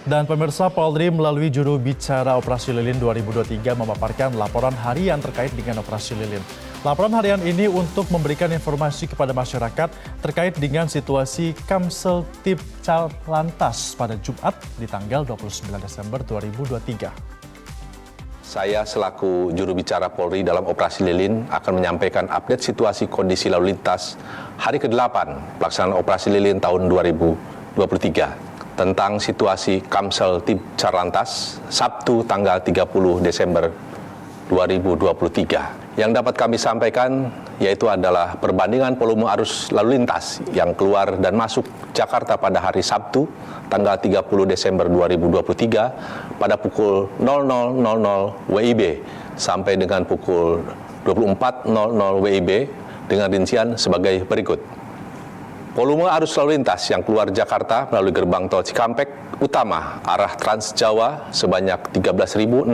Dan pemirsa, Polri melalui juru bicara Operasi Lilin 2023 memaparkan laporan harian terkait dengan Operasi Lilin. Laporan harian ini untuk memberikan informasi kepada masyarakat terkait dengan situasi Kamseltib Lantas pada Jumat di tanggal 29 Desember 2023. Saya selaku juru bicara Polri dalam Operasi Lilin akan menyampaikan update situasi kondisi lalu lintas hari ke-8 pelaksanaan Operasi Lilin tahun 2023. Tentang situasi Kamseltib Lantas Sabtu tanggal 30 Desember 2023. Yang dapat kami sampaikan yaitu adalah perbandingan volume arus lalu lintas yang keluar dan masuk Jakarta pada hari Sabtu tanggal 30 Desember 2023 pada pukul 00.00 WIB sampai dengan pukul 24.00 WIB dengan rincian sebagai berikut. Volume arus lalu lintas yang keluar Jakarta melalui gerbang tol Cikampek Utama arah Trans Jawa sebanyak 13.606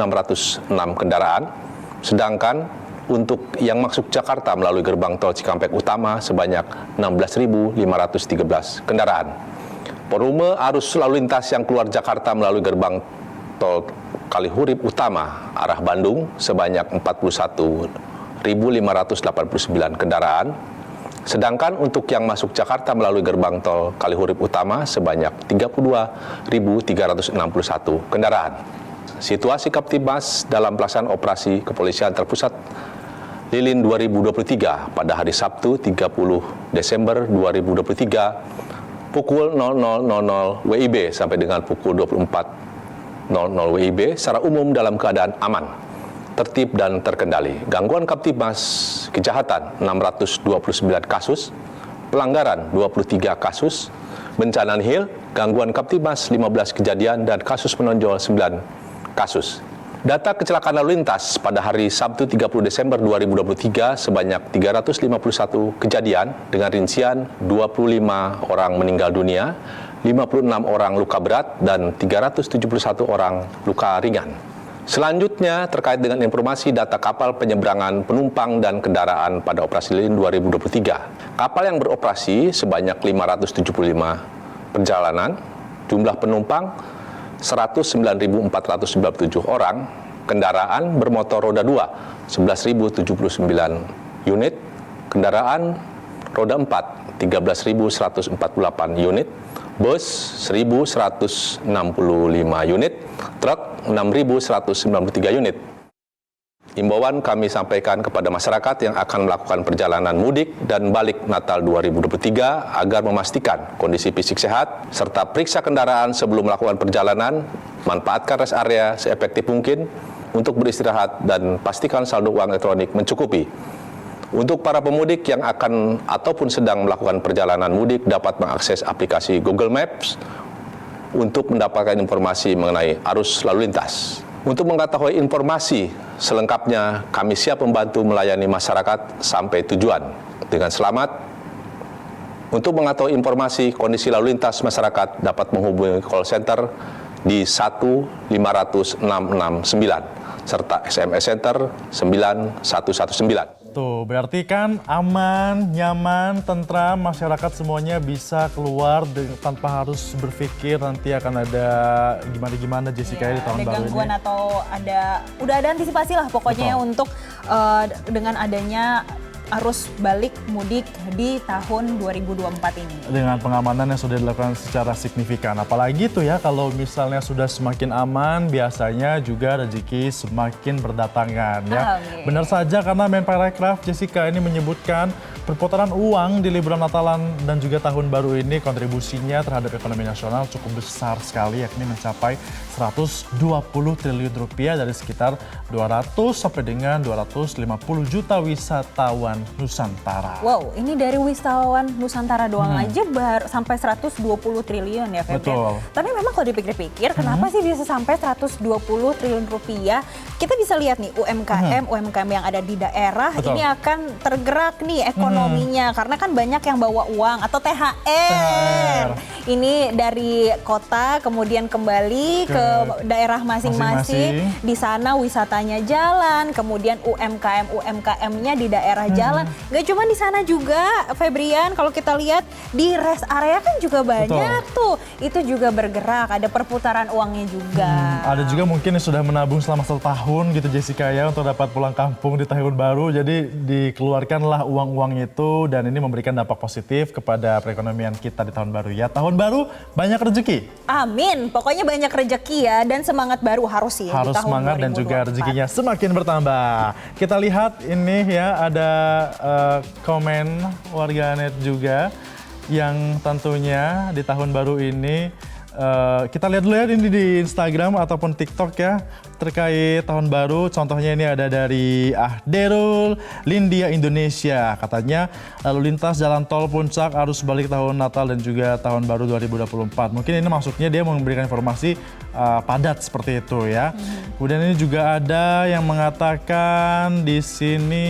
kendaraan, sedangkan untuk yang masuk Jakarta melalui gerbang tol Cikampek Utama sebanyak 16.513 kendaraan. Volume arus lalu lintas yang keluar Jakarta melalui gerbang tol Kalihurip Utama arah Bandung sebanyak 41.589 kendaraan. Sedangkan untuk yang masuk Jakarta melalui gerbang tol Kalihurip Utama sebanyak 32.361 kendaraan. Situasi Kamtibmas dalam pelaksanaan operasi Kepolisian Terpusat Lilin 2023 pada hari Sabtu 30 Desember 2023 pukul 00.00 WIB sampai dengan pukul 24.00 WIB secara umum dalam keadaan aman, tertib dan terkendali. Gangguan Kamtibmas kejahatan 629 kasus, pelanggaran 23 kasus, bencana nihil, gangguan Kamtibmas 15 kejadian dan kasus menonjol 9 kasus. Data kecelakaan lalu lintas pada hari Sabtu 30 Desember 2023 sebanyak 351 kejadian dengan rincian 25 orang meninggal dunia, 56 orang luka berat dan 371 orang luka ringan. Selanjutnya terkait dengan informasi data kapal penyeberangan penumpang dan kendaraan pada Operasi Lilin 2023. Kapal yang beroperasi sebanyak 575 perjalanan, jumlah penumpang 109.497 orang, kendaraan bermotor roda 2 11.079 unit, kendaraan roda 4 13.148 unit, bus 1.165 unit, truk 6.193 unit. Imbauan kami sampaikan kepada masyarakat yang akan melakukan perjalanan mudik dan balik Natal 2023 agar memastikan kondisi fisik sehat, serta periksa kendaraan sebelum melakukan perjalanan, manfaatkan rest area seefektif mungkin untuk beristirahat dan pastikan saldo uang elektronik mencukupi. Untuk para pemudik yang akan ataupun sedang melakukan perjalanan mudik dapat mengakses aplikasi Google Maps untuk mendapatkan informasi mengenai arus lalu lintas. Untuk mengetahui informasi selengkapnya, kami siap membantu melayani masyarakat sampai tujuan dengan selamat. Untuk mengetahui informasi kondisi lalu lintas masyarakat dapat menghubungi call center di 15669 serta SMS center 9119. Tuh, berarti kan aman, nyaman, tentram, masyarakat semuanya bisa keluar tanpa harus berpikir nanti akan ada gimana-gimana Jessica ya, di tahun baru ini. Ada gangguan atau udah ada antisipasi lah pokoknya ya, untuk dengan adanya arus balik mudik di tahun 2024 ini. Dengan pengamanan yang sudah dilakukan secara signifikan. Apalagi tuh ya kalau misalnya sudah semakin aman, biasanya juga rezeki semakin berdatangan ya. Benar saja karena Menparekraf Jessica ini menyebutkan perputaran uang di liburan Natalan dan juga tahun baru ini kontribusinya terhadap ekonomi nasional cukup besar sekali, yakni mencapai 120 triliun rupiah dari sekitar 200 sampai dengan 250 juta wisatawan Nusantara. Wow, ini dari wisatawan Nusantara doang aja baru sampai 120 triliun ya, Feb. Betul. Tapi memang kalau dipikir-pikir, kenapa sih bisa sampai 120 triliun rupiah? Kita bisa lihat nih UMKM yang ada di daerah. Betul. Ini akan tergerak nih ekonominya karena kan banyak yang bawa uang atau THR. Ini dari kota kemudian kembali ke daerah masing-masing. Di sana wisatanya jalan, kemudian UMKM-nya di daerah jalan. Gak cuma di sana juga, Febrian, kalau kita lihat di rest area kan juga banyak tuh itu juga bergerak, ada perputaran uangnya juga. Ada juga mungkin yang sudah menabung selama 1 tahun gitu Jessica ya untuk dapat pulang kampung di tahun baru. Jadi dikeluarkanlah uang-uang itu dan ini memberikan dampak positif kepada perekonomian kita di tahun baru ya. Tahun baru banyak rezeki. Amin, pokoknya banyak rezeki ya dan semangat baru harus sih Harus di tahun semangat 2024. dan juga rezekinya semakin bertambah. Kita lihat ini ya ada komen warganet juga yang tentunya di tahun baru ini kita lihat dulu ya ini di Instagram ataupun TikTok ya terkait tahun baru. Contohnya ini ada dari Ahderul Lindia Indonesia. Katanya lalu lintas jalan tol Puncak arus balik tahun Natal dan juga tahun baru 2024. Mungkin ini maksudnya dia memberikan informasi padat seperti itu ya. Kemudian ini juga ada yang mengatakan di sini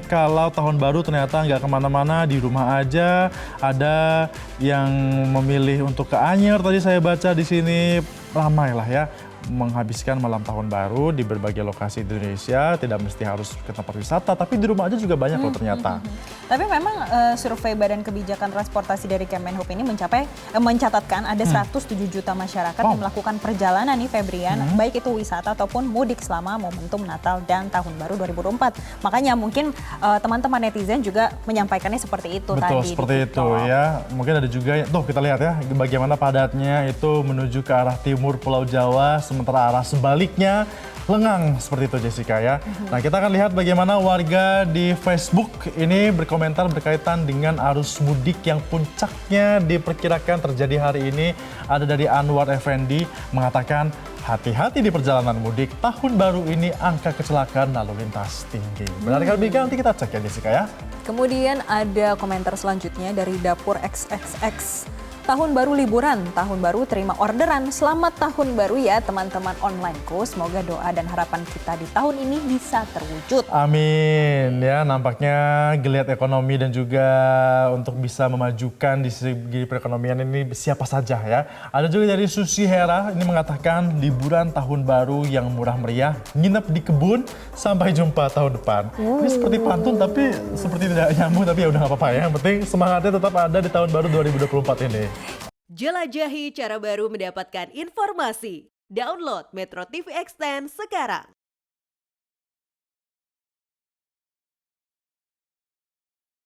kalau tahun baru ternyata nggak kemana-mana, di rumah aja. Ada yang memilih untuk ke Anyer tadi saya baca di sini, ramai lah ya menghabiskan malam tahun baru di berbagai lokasi di Indonesia. Tidak mesti harus ke tempat wisata, tapi di rumah aja juga banyak loh ternyata. Tapi memang survei Badan Kebijakan Transportasi dari Kemenhub ini mencatatkan ada 107 juta masyarakat yang melakukan perjalanan nih Febrian, baik itu wisata ataupun mudik selama momentum Natal dan Tahun Baru 2024. Makanya mungkin teman-teman netizen juga menyampaikannya seperti itu Betul, tadi. seperti itu ya. Mungkin ada juga, tuh kita lihat ya bagaimana padatnya itu menuju ke arah timur Pulau Jawa, sementara arah sebaliknya lengang seperti itu Jessica ya. Nah kita akan lihat bagaimana warga di Facebook ini berkomentar berkaitan dengan arus mudik yang puncaknya diperkirakan terjadi hari ini. Ada dari Anwar Effendi mengatakan hati-hati di perjalanan mudik, tahun baru ini angka kecelakaan lalu lintas tinggi. Benarkah demikian? Nanti kita cek ya Jessica ya. Kemudian ada komentar selanjutnya dari Dapur XXX. Tahun baru liburan, tahun baru terima orderan. Selamat tahun baru ya teman-teman onlineku. Semoga doa dan harapan kita di tahun ini bisa terwujud. Amin ya, nampaknya geliat ekonomi dan juga untuk bisa memajukan di segi perekonomian ini siapa saja ya. Ada juga dari Susi Hera ini mengatakan liburan tahun baru yang murah meriah, nginep di kebun, sampai jumpa tahun depan. Ini seperti pantun tapi seperti tidak nyambung, tapi ya udah gak apa-apa ya. Yang penting semangatnya tetap ada di tahun baru 2024 ini. Jelajahi cara baru mendapatkan informasi. Download Metro TV Extend sekarang.